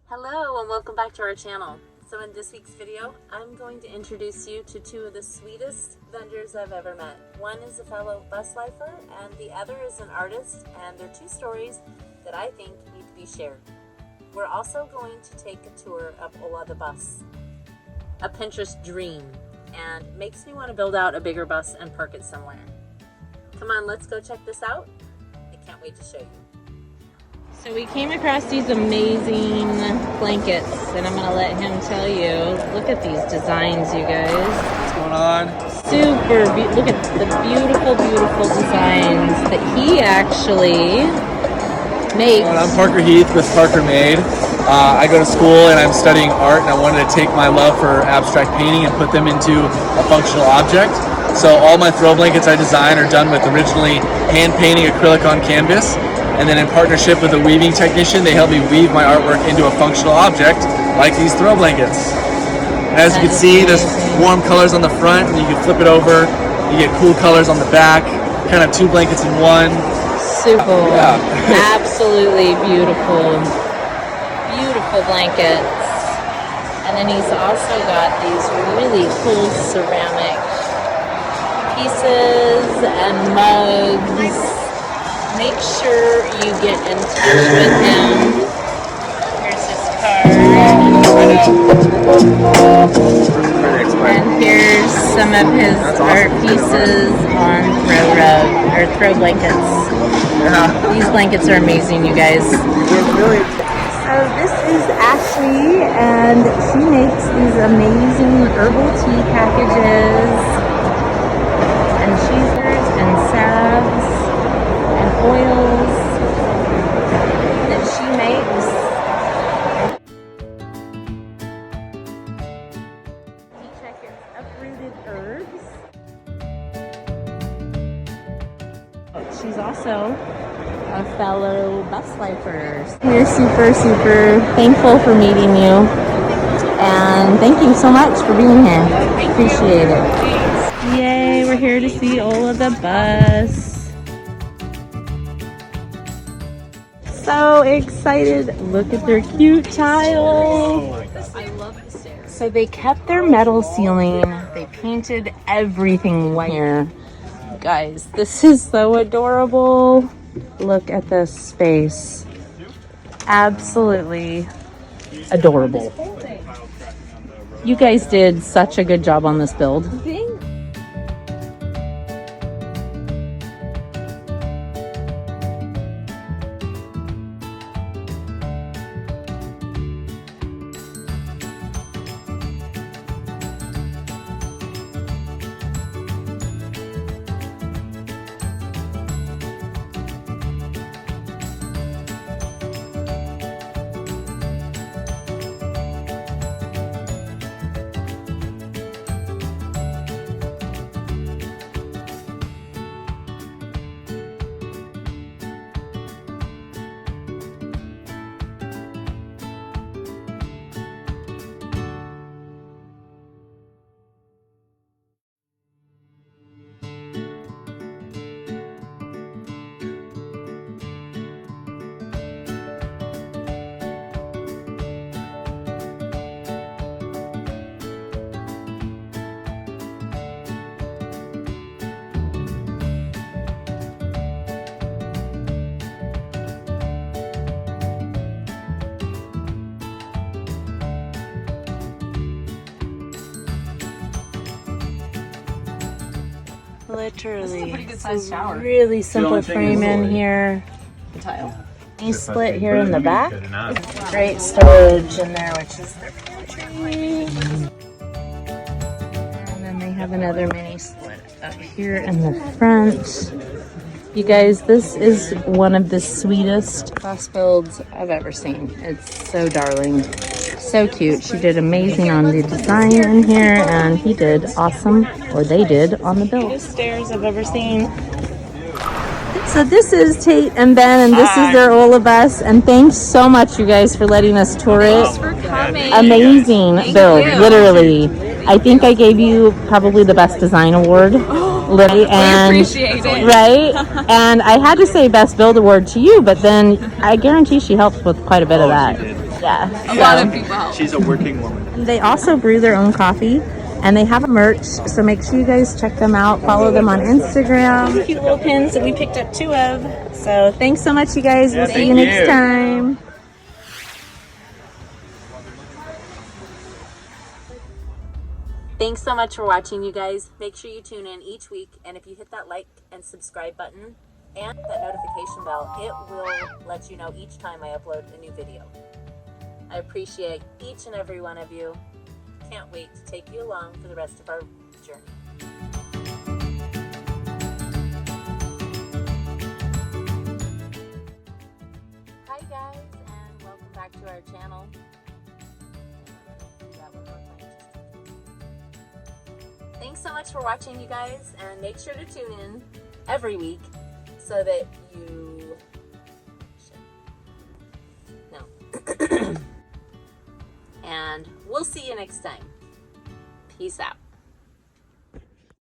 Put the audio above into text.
Hello and welcome back to our channel. So in this week's video, I'm going to introduce you to two of the sweetest vendors I've ever met. One is a fellow bus lifer and the other is an artist, and they're two stories that I think need to be shared. We're also going to take a tour of Ola the Bus, a Pinterest dream, and makes me want to build out a bigger bus and park it somewhere. Come on, let's go check this out. I can't wait to show you. So we came across these amazing blankets, and I'm going to let him tell you. Look at these designs, you guys. What's going on? Look at the beautiful, beautiful designs that he actually makes. I'm Parker Heath with Parker Made. I go to school and I'm studying art, and I wanted to take my love for abstract painting and put them into a functional object. So all my throw blankets I design are done with originally hand painting acrylic on canvas. And then in partnership with a weaving technician, they help me weave my artwork into a functional object like these throw blankets. As you can see, there's warm colors on the front, and you can flip it over. You get cool colors on the back, kind of two blankets in one. Super, yeah. Absolutely beautiful, beautiful blankets. And then he's also got these really cool ceramic pieces and mugs. Make sure you get in touch with him. Here's his card. And here's some of his art pieces on throw blankets. Yeah. These blankets are amazing, you guys. So this is Ashley, and she makes these amazing herbal tea packages and cheesers and salves. Oils that she makes. Tea checkers, uprooted herbs. She's also a fellow bus lifer. We're super, super thankful for meeting you. And thank you so much for being here. Appreciate it. Yay, we're here to see Ola the Bus. So excited. Look at their cute tile. I love the stairs. So they kept their metal ceiling. They painted everything white here. Guys, this is so adorable. Look at this space. Absolutely adorable. You guys did such a good job on this build. Literally, this is a pretty good sized shower. Really simple frame in here. The tile. A split here in the back. Great storage in there, which is their pantry. And then they have another mini split up here in the front. You guys, this is one of the sweetest bus builds I've ever seen. It's so darling. So cute. She did amazing on the design in here, and he did awesome, or they did, on the build. Cutest stairs I've ever seen. So this is Tate and Ben, and this is their Ola bus, and thanks so much, you guys, for letting us tour it. Thanks for coming. Amazing build, literally. I think I gave you probably the best design award. Literally, and we appreciate it. Right? And I had to say best build award to you, but then I guarantee she helped with quite a bit of that. Yeah. A lot of people help. She's a working woman. They also brew their own coffee, and they have a merch, so make sure you guys check them out. Follow them on Instagram. Cute little pins that we picked up 2 of. So thanks so much, you guys. We'll see you next time. Thanks so much for watching, you guys. Make sure you tune in each week, and if you hit that like and subscribe button and that notification bell, it will let you know each time I upload a new video. I appreciate each and every one of you. Can't wait to take you along for the rest of our journey. Hi guys, and welcome back to our channel. Thanks so much for watching, you guys, and make sure to tune in every week so that you and we'll see you next time. Peace out.